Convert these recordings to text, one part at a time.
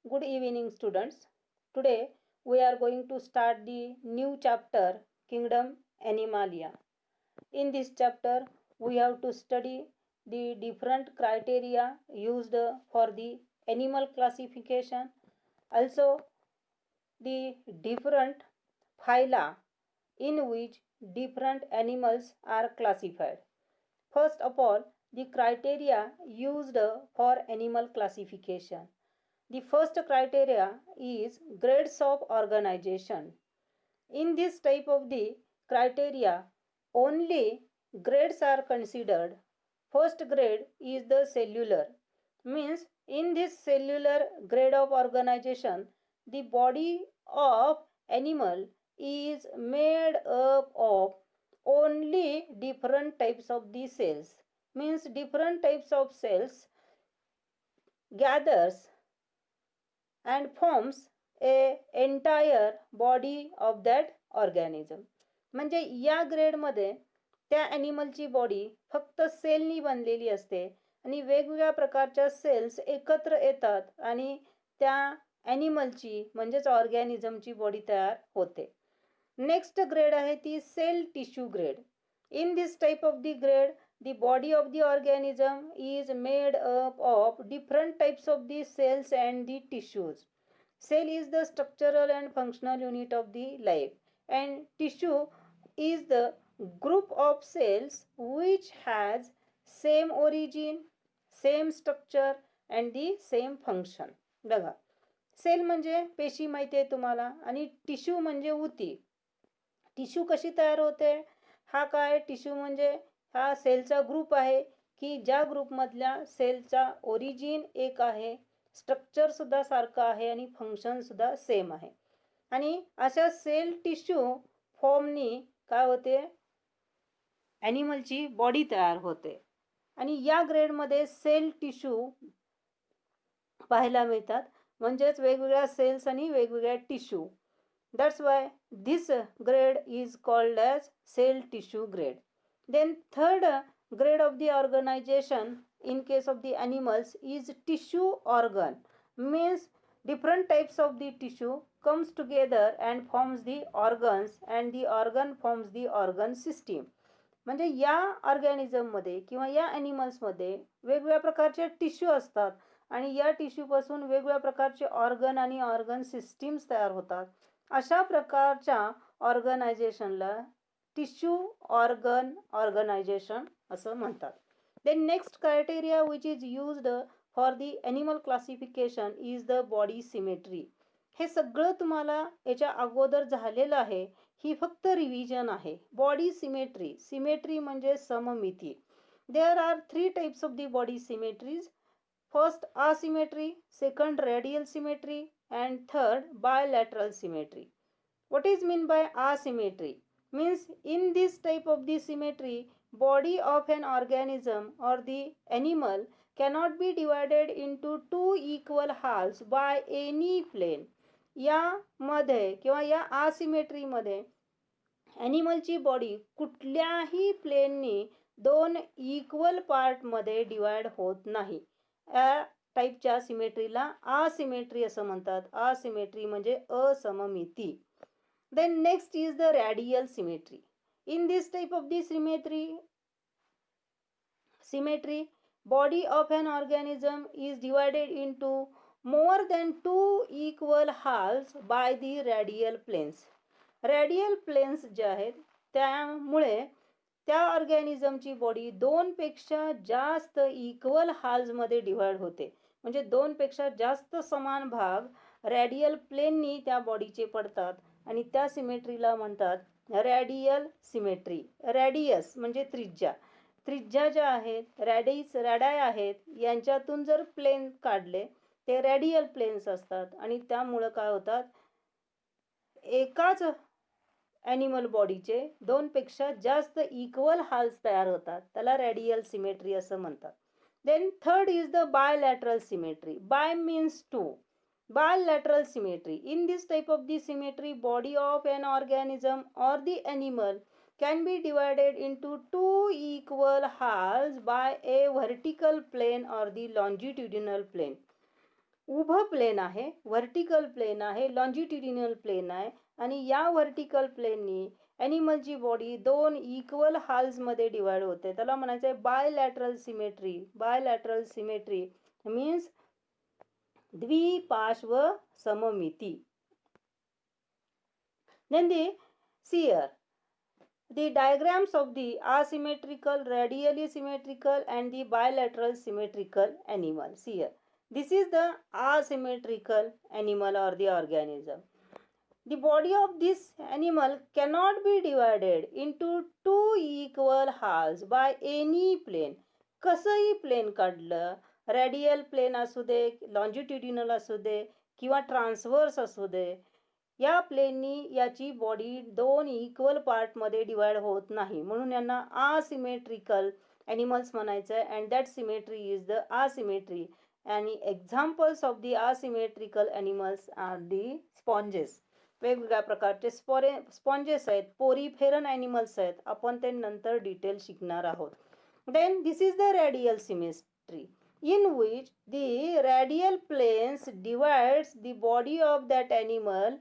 Good evening, students. Today we are going to start the new chapter, Kingdom Animalia. In this chapter, we have to study the different criteria used for the animal classification, also the different phyla in which different animals are classified. First of all, the criteria used for animal classification. The first criteria is grades of organization. In this type of the criteria, only grades are considered. First grade is the cellular. Means in this cellular grade of organization, the body of animal is made up of only different types of the cells. Means different types of cells gathers and forms a entire body of that organism. म्हणजे या ग्रेडमध्ये त्या ॲनिमलची body फक्त सेलनी बनलेली असते आणि वेगवेगळ्या प्रकारच्या cells एकत्र येतात आणि त्या ॲनिमलची म्हणजेच ऑर्गॅनिझमची बॉडी तयार होते. नेक्स्ट ग्रेड आहे ती cell tissue grade. In this type of the grade the body of the organism is made up of different types of the cells and the tissues. Cell is the structural and functional unit of the life, and tissue is the group of cells which has same origin, same structure and the same function. बघा, sale म्हणजे पेशी माहिती आहे तुम्हाला आणि tissue म्हणजे उती. Tissue कशी तयार होते? हा काय टिश्यू म्हणजे हा सेलचा ग्रुप आहे की ज्या ग्रुपमधल्या सेलचा ओरिजिन एक आहे, स्ट्रक्चरसुद्धा सारखं आहे आणि फंक्शनसुद्धा सेम आहे. आणि अशा सेल टिश्यू फॉर्मनी काय होते? ॲनिमलची बॉडी तयार होते. आणि या ग्रेडमध्ये सेल टिश्यू पाहायला मिळतात, म्हणजेच वेगवेगळ्या सेल्स आणि वेगवेगळ्या tissue. That's why this grade is called as cell tissue grade. Then third grade of the organization in case of the animals is tissue organ. Means different types of the tissue comes together and forms the organs and the organ forms the organ system. म्हणजे या ऑर्गॅनिझममध्ये किंवा या ॲनिमल्समध्ये वेगवेगळ्या प्रकारचे tissue असतात आणि या टिश्यूपासून वेगवेगळ्या प्रकारचे ऑर्गन आणि ऑर्गन सिस्टीम्स तयार होतात. अशा प्रकारच्या ऑर्गनायझेशनला टिश्यू ऑर्गन ऑर्गनायझेशन असं म्हणतात. Then next criteria which is used for the animal classification is the body symmetry. हे सगळं तुम्हाला याच्या अगोदर झालेलं आहे, ही फक्त रिव्हिजन आहे. बॉडी सिमेट्री, सिमेट्री म्हणजे सममिती. There are 3 types of the body symmetries. First asymmetry, second radial symmetry and third bilateral symmetry. What is mean by asymmetry? Means in this type of the symmetry, body of an organism or the animal cannot be divided into two equal halves by any plane. या मध्ये किंवा या asymmetry मध्ये ॲनिमलची body कुठल्याही प्लेननी 2 equal पार्टमध्ये divide होत नाही. या टाईपच्या सिमेट्रीला असिमेट्री असं म्हणतात. असिमेट्री म्हणजे असममिती. Then next is the radial symmetry. In this type of the symmetry body of an organism is divided into more than 2 equal halves by the radial planes. Radial planes जे आहेत त्यामुळे त्या ऑर्गॅनिझमची body 2 पेक्षा जास्त equal हाल्समध्ये divide होते. म्हणजे 2 पेक्षा जास्त समान भाग रॅडियल प्लेननी त्या बॉडीचे पडतात आणि त्या सिमेट्रीला म्हणतात रॅडियल सिमेट्री. रॅडियस म्हणजे त्रिज्या. त्रिज्या ज्या आहेत, रॅडाय आहेत, यांच्यातून जर प्लेन काढले ते रॅडियल प्लेन्स असतात आणि त्यामुळं काय होतात? एकाच ॲनिमल बॉडीचे 2 पेक्षा जास्त इक्वल हाल्स तयार होतात. त्याला रॅडियल सिमेट्री असं म्हणतात. Then third is the bilateral symmetry. Bi means 2. Bilateral symmetry. In this type of the symmetry, body of an organism or the animal can be divided into 2 equal halves by a vertical plane or the longitudinal plane. उभं plane आहे, vertical plane आहे, longitudinal plane आहे आणि या vertical प्लेननी ॲनिमलची body दोन equal हाल्समध्ये डिवाइड होते. त्याला म्हणायचं आहे bilateral symmetry. Bilateral symmetry means द्विपार्श्व सममिती. Then see here the diagrams of the asymmetrical, radially symmetrical and the bilateral symmetrical animal. See here, this is the asymmetrical animal or the organism. The body of this animal cannot be divided into two equal halves by any plane. कसंही plain काढलं, radial plain असू दे, longitudinal असू दे किंवा transverse असू दे, या प्लेननी याची body दोन equal पार्टमध्ये डिवाइड होत नाही, म्हणून यांना असिमेट्रिकल ॲनिमल्स म्हणायचं आहे. And that symmetry is the asymmetry. आणि examples of the asymmetrical animals are the sponges. वेगवेगळ्या प्रकारचे स्पॉन्जेस आहेत, पोरीफेरन ॲनिमल्स आहेत, आपण ते नंतर डिटेल शिकणार आहोत. Then this is the radial symmetry in which the radial planes divides the body of that animal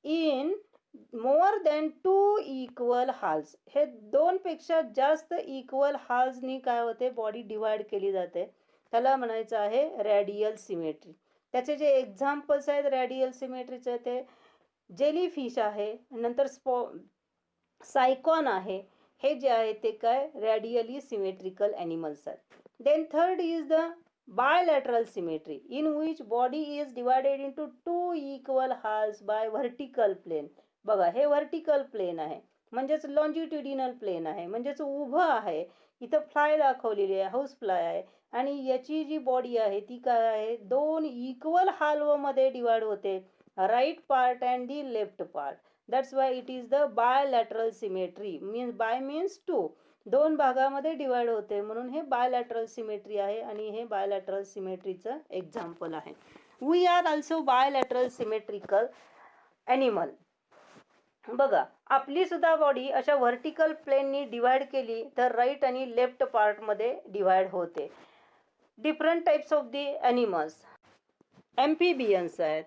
in more than two equal halves. हे दोन पेक्षा जास्त इक्वल हाल्सनी काय होते, बॉडी डिवाइड केली जाते, त्याला म्हणायचं आहे रेडियल सिमेट्री. त्याचे जे एक्झाम्पल्स आहेत रेडियल सिमेट्रीचे ते जेलीफिश आहे, नंतर सायकॉन आहे. हे जे आहे ते काय रेडियली सिमेट्रिकल ॲनिमल्स आहेत. Then third is the bilateral symmetry in which body is divided into two equal halves by vertical plane. बघा, हे वर्टिकल प्लेन आहे, म्हणजेच लॉन्जिट्युडिनल प्लेन आहे, म्हणजेच उभं आहे. इथं फ्लाय दाखवलेली आहे, हाऊस फ्लाय आहे, आणि याची जी बॉडी आहे ती काय आहे, दोन इक्वल हाल्वमध्ये डिवाइड होते, right part and the left part. That's why it is the bilateral symmetry. Bi means two, दोन भागामध्ये डिवाइड होते, म्हणून हे बायलॅटरल सिमेट्री आहे आणि हे बायलॅटरल सिमेट्रीचं एक्झाम्पल आहे. We are also bilateral symmetrical animal. बघा, आपली सुद्धा बॉडी अशा व्हर्टिकल प्लेननी डिवाइड केली तर राईट आणि लेफ्ट पार्टमध्ये डिवाइड होते. Different types of the animals, amphibians आहेत,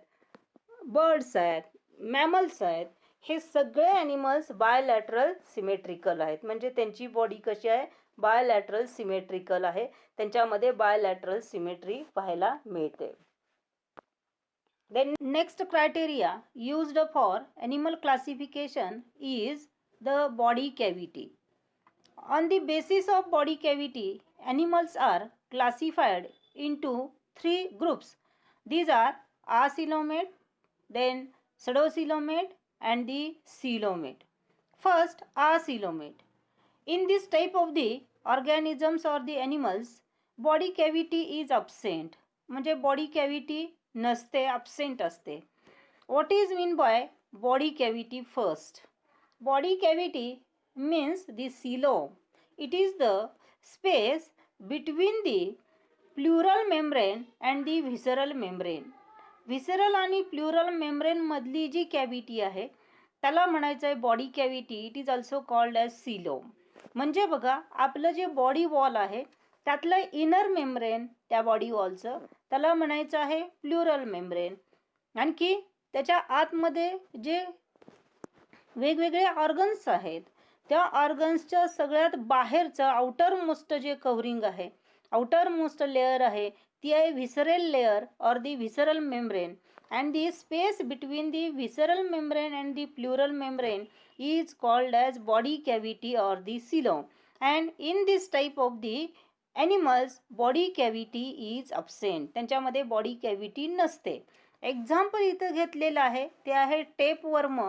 बर्ड्स आहेत, मॅमल्स आहेत, हे सगळे ॲनिमल्स बायलॅटरल सिमेट्रिकल आहेत. म्हणजे त्यांची बॉडी कशी आहे, बायलॅटरल सिमेट्रिकल आहे, त्यांच्यामध्ये बायलॅटरल सिमेट्री पाहायला मिळते. Then next criteria used for animal classification is the body cavity. On the basis of body cavity animals are classified into three groups. These are acoelomate, then pseudocoelomate and the coelomate. First, acoelomate. In this type of the organisms or the animals, body cavity is absent. म्हणजे body cavity नसते, absent असते. What is mean by body cavity first? Body cavity means the coelom. It is the space between the plural membrane and the visceral membrane. Visceral आणि plural membrane मधली जी cavity आहे त्याला म्हणायचं आहे body cavity. It is also called as coelom. म्हणजे बघा, आपलं जे बॉडी वॉल आहे त्यातलं इनर मेम्ब्रेन त्या बॉडी वॉलचं त्याला म्हणायचं आहे प्लुरल मेम्ब्रेन. आणखी त्याच्या आतमध्ये जे वेगवेगळे ऑर्गन्स आहेत त्या ऑर्गन्सच्या सगळ्यात बाहेरचं आउटर मोस्ट जे कव्हरिंग आहे, आउटर मोस्ट लेअर आहे, ती आहे visceral layer or the visceral membrane. And the space between the visceral membrane and the plural membrane is called as body cavity or the coelom. And in this type of the animals body cavity is absent. त्यांच्यामध्ये body cavity नसते. Example इथं घेतलेलं आहे ते आहे tapeworm.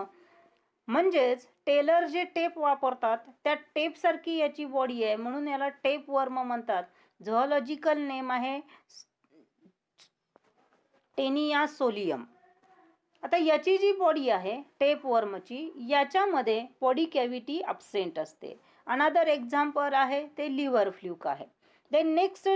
म्हणजेच teller जे tape वापरतात त्या टेपसारखी याची बॉडी आहे, म्हणून याला टेपवर्म म्हणतात. झुऑलॉजिकल नेम आहे टेनिया सोलियम. आता याची जी बॉडी आहे टेपवर्मची, याच्यामध्ये बॉडी कॅव्हिटी अब्सेंट असते. अनदर एक्झाम्पल आहे ते लिव्हर फ्लूक आहे. Then next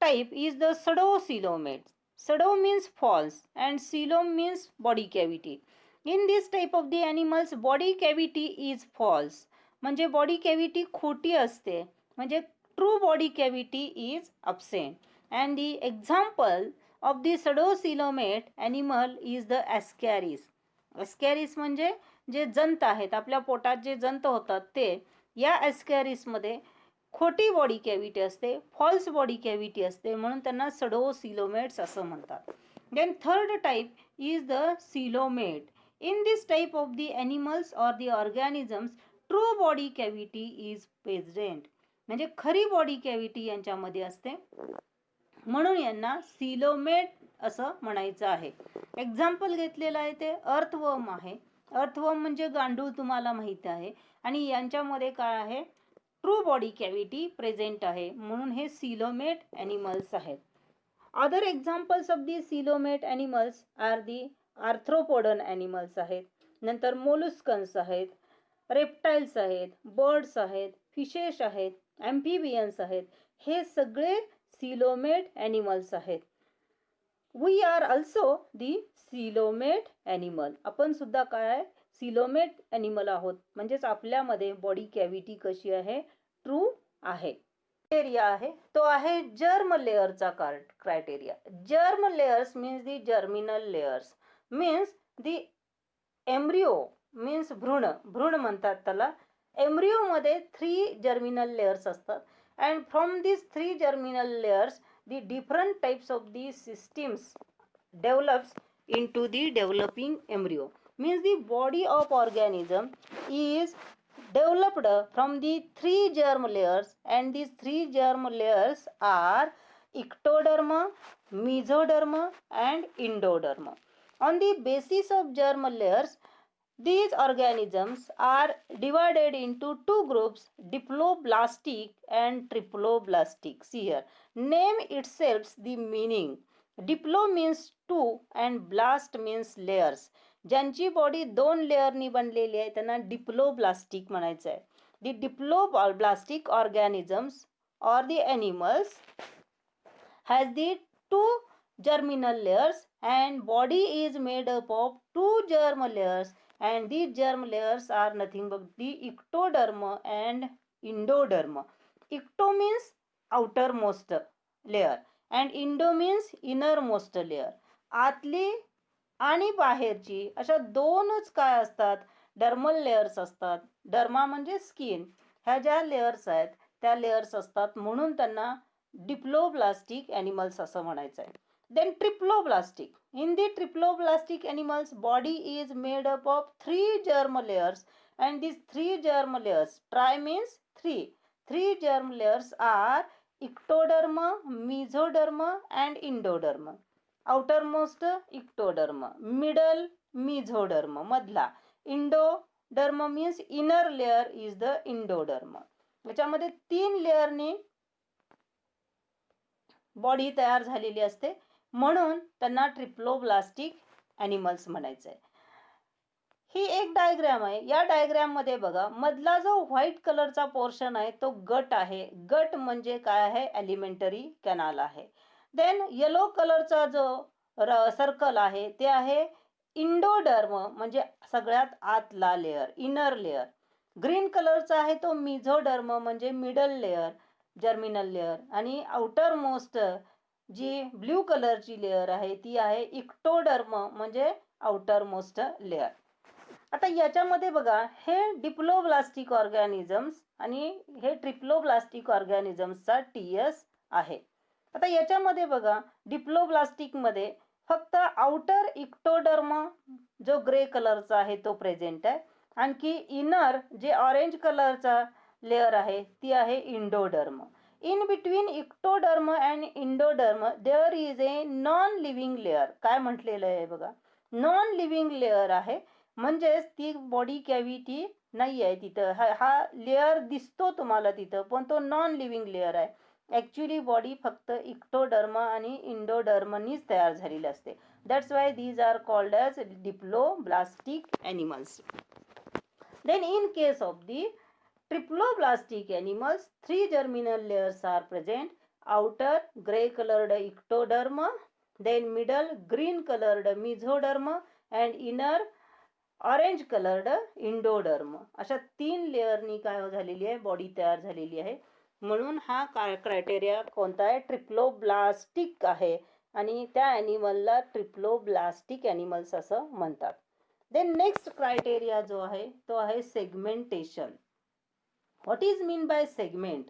type is the pseudocoelomate. Pseudo means false and coelom means body cavity. In this type of the animals body cavity is false. म्हणजे body cavity खोटी असते, म्हणजे true body cavity is absent. And the example of the pseudocoelomate animal is the Ascaris. Ascaris म्हणजे जे जंत आहेत, आपल्या पोटात जे जंत होतात ते. या ॲस्कॅरिसमध्ये खोटी बॉडी कॅव्हिटी असते, फॉल्स बॉडी कॅव्हिटी असते, म्हणून त्यांना सडोसिलोमेट्स असं म्हणतात. Then third type is the coelomate. In this type of the animals or the organisms true body cavity is present. म्हणजे खरी बॉडी कॅव्हिटी यांच्यामध्ये असते, म्हणून यांना सिलोमेट असं म्हणायचं आहे. एक्झाम्पल घेतलेलं आहे ते अर्थवर्म आहे. अर्थवर्म म्हणजे गांडूळ तुम्हाला माहिती आहे, आणि यांच्यामध्ये काय आहे, ट्रू बॉडी कॅव्हिटी प्रेझेंट आहे, म्हणून हे सिलोमेट ॲनिमल्स आहेत. Other examples of the coelomate animals are the arthropodan animals आहेत, नंतर मोलुस्कन्स आहेत, रेप्टाइल्स आहेत, बर्ड्स आहेत, फिशेस आहेत, ॲम्फिबियन्स आहेत. हे सगळे सिलोमेट ॲनिमल्स आहेत. We are also the coelomate animal. आपण सुद्धा काय आहे, सिलोमेट ॲनिमल आहोत. म्हणजेच आपल्यामध्ये बॉडी कॅव्हिटी कशी आहे, ट्रू आहे. क्रायटेरिया आहे तो आहे जर्म लेअरचा criteria. Germ layers means the germinal layers, means the embryo means भ्रूण. भ्रूण म्हणतात त्याला. एम्ब्रिओमध्ये 3 जर्मिनल लेअर्स असतात, and from this 3 germinal layers the different types of these systems develops into the developing embryo. Means the body of organism is developed from the 3 germ layers, and these 3 germ layers are ectoderm, mesoderm and endoderm. On the basis of germ layers, these organisms are divided into 2 groups, diploblastic and triploblastic. See here, name itself the meaning. Diplo means 2 and blast means layers. ज्यांची body 2 लेअरनी बनलेली आहे त्यांना diploblastic म्हणायचं आहे. The diploblastic organisms or the animals has the 2 germinal layers, and body is made up of 2 germ layers, and these germ layers are nothing but the ectoderm and endoderm. Ecto means outermost layer and endo means innermost layer. आतली आणि बाहेरची अशा 2च काय असतात, dermal layers असतात. Derma म्हणजे skin. ह्या ज्या लेयर्स आहेत त्या लेयर्स असतात, म्हणून त्यांना डिप्लोब्लास्टिक ॲनिमल्स असं म्हणायचं आहे. Then triploblastic. In the triploblastic animals, body is made up of 3 germ layers, and these 3 germ layers, tri means 3. 3 germ layers are ectoderm, mesoderm and endoderm. Outermost ectoderm, middle mesoderm, madla. Endoderm means inner layer is the endoderm. याच्यामध्ये 3 लेयरनी body तयार झालेली असते, म्हणून त्यांना triploblastic animals म्हणायचं आहे. ही एक diagram आहे. या डायग्रॅम मध्ये बघा, मधला जो व्हाईट कलरचा पोर्शन आहे तो गट आहे. गट म्हणजे काय आहे, एलिमेंटरी कॅनाल आहे. देन येलो कलरचा जो सर्कल आहे ते आहे इंडोडर्म, म्हणजे सगळ्यात आतला लेअर, इनर लेअर. ग्रीन कलरचा आहे तो मिझोडर्म, म्हणजे मिडल लेअर, जर्मिनल लेअर. आणि आउटर मोस्ट जी ब्ल्यू कलरची लेअर आहे ती आहे इक्टोडर्म, म्हणजे आउटर मोस्ट लेअर. आता याच्यामध्ये बघा, हे डिप्लोब्लास्टिक ऑर्गॅनिझम्स आणि हे ट्रिप्लोब्लास्टिक ऑर्गॅनिझम्सचा टीएस आहे. आता याच्यामध्ये बघा, डिप्लोब्लास्टिक मध्ये फक्त आउटर इक्टोडर्म जो ग्रे कलरचा आहे तो प्रेझेंट आहे. आणखी इनर जे ऑरेंज कलरचा लेअर आहे ती आहे endoderm. In between ectoderm and endoderm there is a non-living layer. काय म्हटलेलं आहे बघा, नॉन लिव्हिंग लेअर आहे, म्हणजेच ती बॉडी कॅव्हिटी नाही आहे तिथं. हा लेअर दिसतो तुम्हाला तिथं, पण तो नॉन लिव्हिंग लेअर आहे. ॲक्च्युली बॉडी फक्त इक्टोडर्म आणि इंडोडर्मनीच तयार झालेली असते. That's why these are called as diploblastic animals. Then in case of the triploblastic animals, 3 germinal layers are present. Outer gray colored ectoderm, then middle green colored mesoderm and inner orange colored endoderm. अशा 3 लेअरनी काय झालेली आहे, body तयार झालेली आहे. म्हणून हा criteria कोणता आहे, ट्रिप्लोब्लास्टिक आहे. आणि त्या ॲनिमलला ट्रिप्लोब्लास्टिक ॲनिमल्स असं म्हणतात. देन नेक्स्ट क्रायटेरिया जो आहे तो आहे segmentation. What is mean by segment?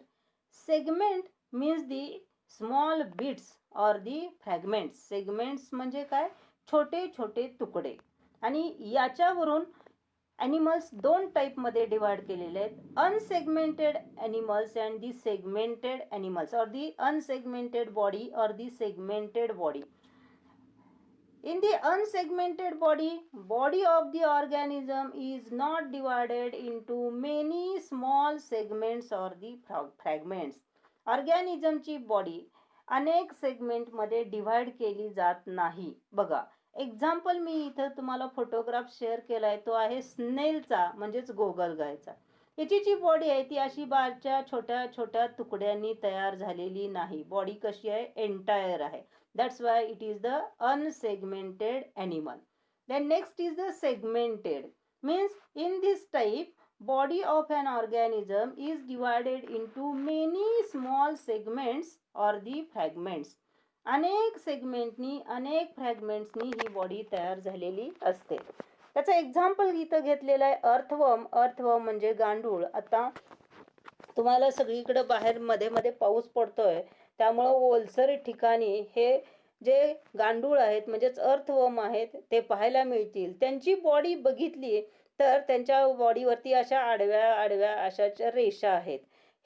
Segment means the small bits or the fragments. Segments म्हणजे काय? छोटे छोटे तुकडे. आणि याच्यावरून ॲनिमल्स दोन टाईपमध्ये डिवाइड केलेले आहेत, unsegmented animals and the segmented animals, or the unsegmented body or the segmented body. In the unsegmented body of the organism is not divided into many small segments or the fragments. ऑर्गॅनिझमची body अनेक सेगमेंटमध्ये divide केली जात नाही. बघा, example मी इथं तुम्हाला photograph share केलाय, तो आहे स्नेलचा म्हणजेच गोगलगायचा. याची जी बॉडी आहे ती अशी बारच्या छोट्या छोट्या तुकड्यांनी तयार झालेली नाही. बॉडी कशी आहे? एंटायर आहे. That's why it is the unsegmented animal. Then next is the segmented. Means in this type, body of an organism is divided into many small segments or the fragments. अनेक सेगमेंटनी अनेक फ्रॅगमेंट्सनी ही body तयार झालेली असते. त्याचं example इथं घेतलेलं आहे earthworm. Earthworm म्हणजे गांडूळ. आता तुम्हाला सगळीकडे बाहेर मध्ये मध्ये पाऊस पडतोय, त्यामुळं ओलसर ठिकाणी हे जे गांडूळ आहेत म्हणजेच अर्थवर्म आहेत ते पाहायला मिळतील. त्यांची बॉडी बघितली तर त्यांच्या बॉडीवरती अशा आडव्या आडव्या अशाच्या रेषा आहेत.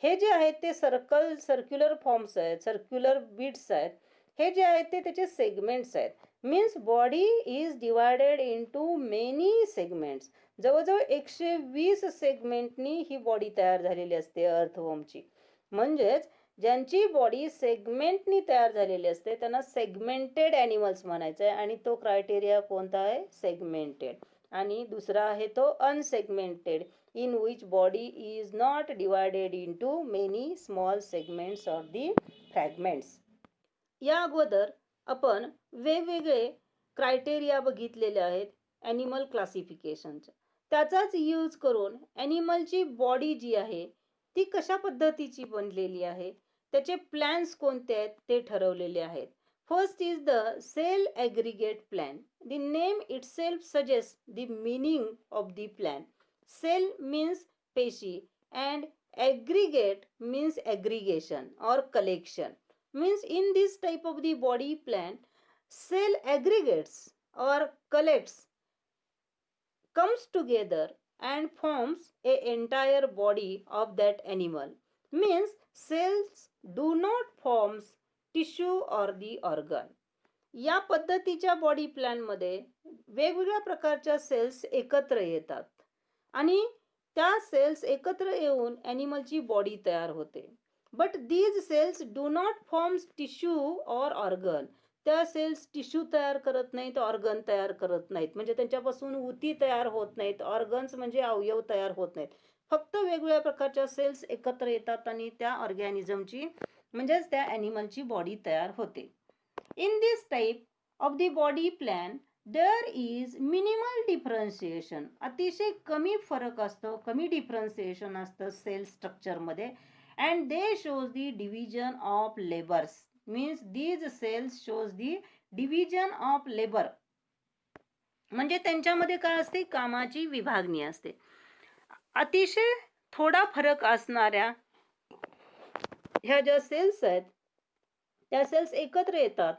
हे जे आहेत ते सर्क्युलर फॉर्म्स आहेत, सर्क्युलर बीट्स आहेत. हे जे आहेत ते त्याचे सेगमेंट्स आहेत. Means body is divided into many segments. जवळजवळ 120 सेगमेंटनी ही बॉडी तयार झालेली असते अर्थवर्मची. म्हणजेच ज्यांची बॉडी सेगमेंटनी तयार झालेली असते त्यांना सेगमेंटेड ॲनिमल्स म्हणायचं आहे. आणि तो क्रायटेरिया कोणता आहे? सेगमेंटेड. आणि दुसरा आहे तो unsegmented, in which body is not divided into many small segments of the fragments. या अगोदर आपण वेगवेगळे क्रायटेरिया बघितलेले आहेत ॲनिमल क्लासिफिकेशनचे. त्याचाच यूज करून ॲनिमलची बॉडी जी आहे ती कशा पद्धतीची बनलेली आहे, त्याचे प्लॅन्स कोणते आहेत ते ठरवलेले आहेत. First is the cell aggregate plan. The name itself suggest the meaning of the plan. Cell means पेशी and aggregate means aggregation or collection. Means in this type of the body plan, cell aggregates or collects, comes together and forms a entire body of that animal. Means cells do not forms tissue or the organ. या पद्धतीच्या body plan मध्ये वेगवेगळ्या प्रकारच्या cells एकत्र येतात आणि त्या cells एकत्र येऊन ॲनिमलची बॉडी तयार होते. But these cells do not forms tissue or organ. त्या सेल्स टिश्यू तयार करत नाहीत, ऑर्गन तयार करत नाहीत. म्हणजे त्यांच्यापासून उती तयार होत नाहीत, ऑर्गन्स म्हणजे अवयव तयार होत नाहीत. फक्त वेगवेगळ्या प्रकारच्या सेल्स एकत्र येतात आणि त्या ऑर्गॅनिझमची म्हणजेच त्या ॲनिमलची बॉडी तयार होते. In this type of the body plan there is minimal differentiation. अतिशय कमी फरक असतो, कमी डिफरन्शिएशन असतं सेल स्ट्रक्चरमध्ये. And they shows the division of labors. Means these cells shows the division of labor. म्हणजे त्यांच्यामध्ये काय असते? कामाची विभागणी असते. अतिशय थोडा फरक असणाऱ्या ह्या ज्या सेल्स आहेत त्या सेल्स एकत्र येतात,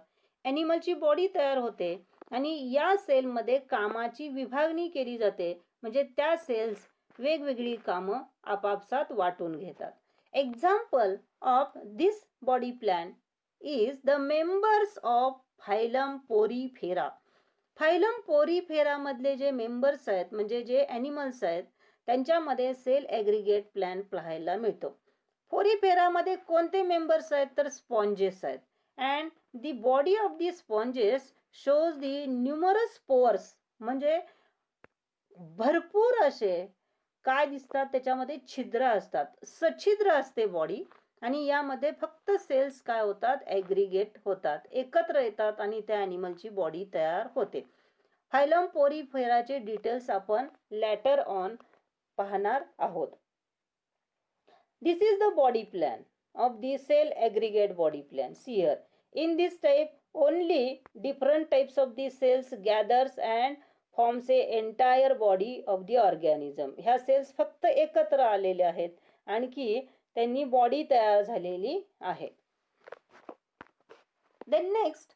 ॲनिमलची बॉडी तयार होते आणि या सेलमध्ये कामाची विभागणी केली जाते. म्हणजे त्या सेल्स वेगवेगळी कामं आपापसात वाटून घेतात. Example of this body plan is the members of phylum Porifera. Phylum Porifera मधले जे मेंबर्स आहेत म्हणजे जे ॲनिमल्स आहेत त्यांच्यामध्ये सेल ॲग्रिगेट प्लॅन पाहायला मिळतो. पोरीफेरा मध्ये कोणते मेंबर्स आहेत तर स्पॉन्जेस आहेत. And the body of the sponges shows the numerous pores. म्हणजे भरपूर असे काय दिसतात त्याच्यामध्ये छिद्र असतात, सछिद्र असते बॉडी. आणि यामध्ये फक्त सेल्स काय होतात? ॲग्रिगेट होतात, एकत्र येतात आणि त्या ॲनिमलची बॉडी तयार होते. फायलम पोरीफेराचे डिटेल्स आपण लॅटर ऑन पाहणार आहोत. This is the body plan of the cell aggregate body plan. See here in this type only different types of the cells gathers and forms a entire body of the organism. ह्या cells फक्त एकत्र आलेले आहेत, आणखी त्यांनी body तयार झालेली आहे. Then next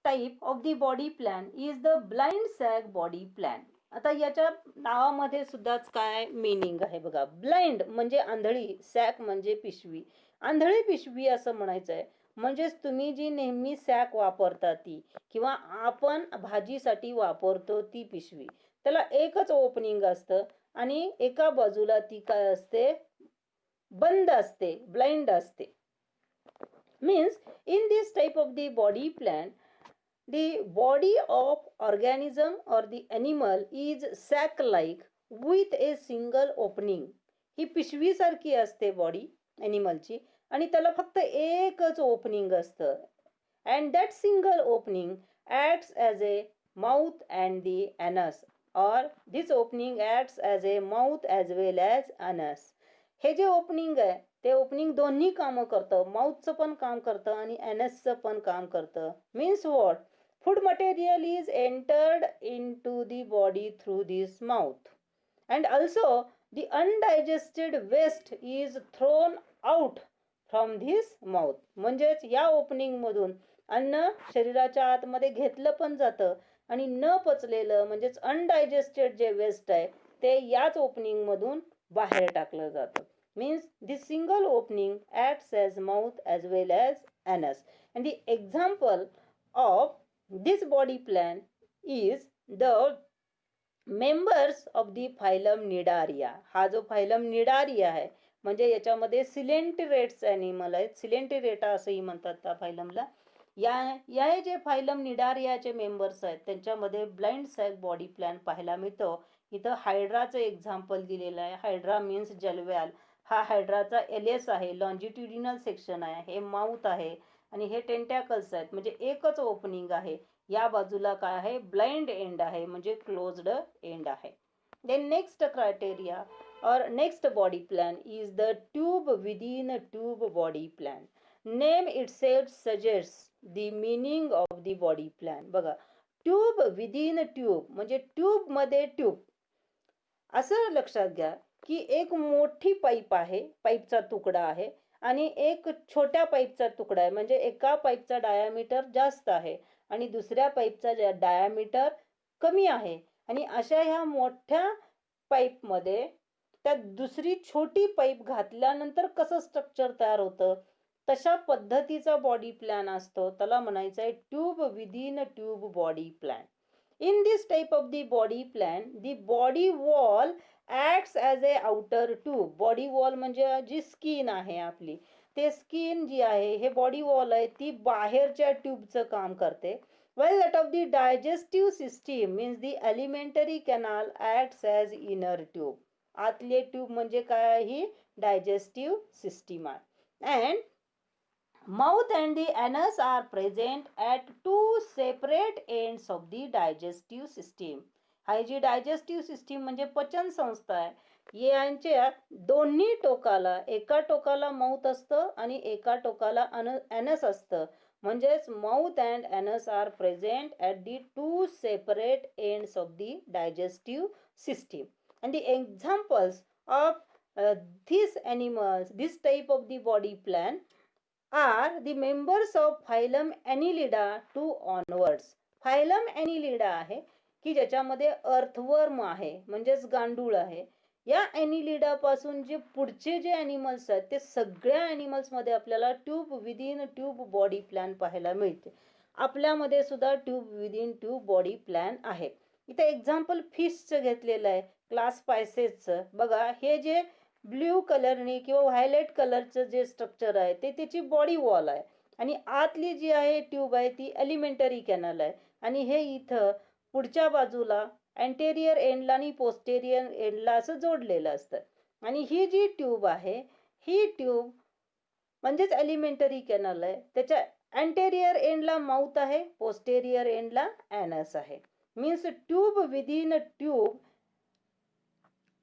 type of the body plan is the blind sac body plan. आता याच्या नावामध्ये सुद्धाच काय मीनिंग आहे बघा. ब्लाइंड म्हणजे आंधळी, सॅक म्हणजे पिशवी. आंधळी पिशवी असं म्हणायचं आहे. म्हणजेच तुम्ही जी नेहमी सॅक वापरता ती, किंवा आपण भाजीसाठी वापरतो ती पिशवी, त्याला एकच ओपनिंग असतं आणि एका बाजूला ती काय असते, बंद असते, ब्लाइंड असते. Means in this type of the body plan, the body of organism or the animal is sac like with a single opening. ही पिशवी सारखी असते बॉडी ॲनिमलची, आणि त्याला फक्त एकच ओपनिंग असतं. And that single opening acts as a mouth and the anus, और this opening acts as a mouth as well as anus. हे जे ओपनिंग आहे ते ओपनिंग दोन्ही कामं करतं, माउथचं पण काम करतं आणि ॲनसचं पण काम करतं. Means what? Food material is entered into the body through this mouth, and also the undigested waste is thrown out from this mouth. म्हणजेच या ओपनिंग मधून अन्न शरीराच्या आतमध्ये घेतलं पण जातं आणि न पचलेलं म्हणजेच अनडायजेस्टेड जे वेस्ट आहे ते याच ओपनिंग मधून बाहेर टाकलं जातं. Means this single opening acts as mouth as well as anus. And the example of this body plan is the members of the phylum Cnidaria. हा जो phylum Cnidaria आहे म्हणजे याच्यामध्ये सिलेंटिरेट्स ॲनिमल आहेत, सिलेंटिरेटा असंही म्हणतात त्या फायलमला. या जे फायलम निडारियाचे मेंबर्स आहेत त्यांच्यामध्ये ब्लाइंड सॅक बॉडी प्लॅन पाहायला मिळतो. इथं हायड्राचं एक्झाम्पल दिलेलं आहे. हायड्रा मीन्स जलव्याल. हा हायड्राचा एलियस आहे, लॉन्जिट्युडिनल सेक्शन आहे, हे माउथ आहे आणि हे टेंटॅकल्स आहेत, म्हणजे एकच ओपनिंग आहे. या बाजूला काय आहे, ब्लाइंड एंड आहे, म्हणजे क्लोज्ड एंड आहे. देन नेक्स्ट क्रायटेरिया और next body plan is the tube within tube body plan. Name itself suggest the meaning of the body plan. बघा, ट्यूब विदिन ट्यूब म्हणजे ट्यूब मध्ये ट्यूब. असं लक्षात घ्या की एक मोठी पाईप आहे, पाईपचा तुकडा आहे, आणि एक छोट्या पाईपचा तुकडा आहे, म्हणजे एका पाईपचा डायामीटर जास्त आहे आणि दुसऱ्या पाईपचा डायामीटर कमी आहे. आणि अशा ह्या मोठ्या पाईपमध्ये त्यात दुसरी छोटी पाईप घातल्यानंतर कसं स्ट्रक्चर तयार होतं तशा पद्धतीचा बॉडी प्लॅन असतो. त्याला म्हणायचं आहे tube within tube body plan. In this type of the body plan, the body wall acts as a outer tube. Body wall म्हणजे जी स्किन आहे आपली, ते स्किन जी आहे, हे बॉडी वॉल आहे, ती बाहेरच्या ट्यूबचं काम करते. While that of the digestive system means the alimentary canal acts as inner tube. आतले ट्यूब म्हणजे काय, ही डायजेस्टिव्ह सिस्टीम आहे. And mouth and the anus are present at two separate ends of the digestive system. हा जी digestive system म्हणजे पचन संस्था आहे, यांच्या दोन्ही टोकाला, एका टोकाला माउथ असतं आणि एका टोकाला ॲनस असतं. म्हणजेच mouth and anus are present at the two separate ends of the digestive system. And the examples of these animals, this type of the body plan are the members of phylum Annelida to onwards. phylum Annelida आहे की ज्याच्यामध्ये earthworm आहे, म्हणजेच गांडूळ आहे. या ॲनिलिडा पासून जे पुढचे जे ॲनिमल्स आहेत ते सगळ्या ॲनिमल्समध्ये आपल्याला tube within tube body plan पाहायला मिळते. आपल्यामध्ये सुद्धा tube within tube body plan आहे. इथे एक्झाम्पल फिशचं घेतलेलं आहे, क्लास पायसेसचं. बघा, हे जे ब्ल्यू कलरने किंवा व्हायलेट कलरचं जे स्ट्रक्चर आहे ते त्याची बॉडी वॉल आहे, आणि आतली जी आहे ट्यूब आहे ती एलिमेंटरी कॅनल आहे. आणि हे इथं पुढच्या बाजूला अँटेरियर एंडला आणि पोस्टेरियर एंडला असं जोडलेलं असतं. आणि ही जी ट्यूब आहे, ही ट्यूब म्हणजेच एलिमेंटरी कॅनल आहे. त्याच्या अँटेरियर एंडला माउथ आहे, पोस्टेरियर एंडला ॲनस आहे. मीन्स ट्यूब विदिन ट्यूब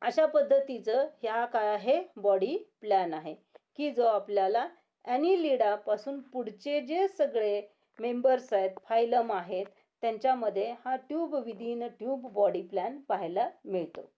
अशा पद्धतीचं ह्या काय आहे, बॉडी प्लॅन आहे की जो आपल्याला ॲनिलिडा पासून पुढचे जे सगळे मेंबर्स आहेत, फायलम आहेत, त्यांच्यामध्ये हा tube within tube body plan पाहायला मिळतो.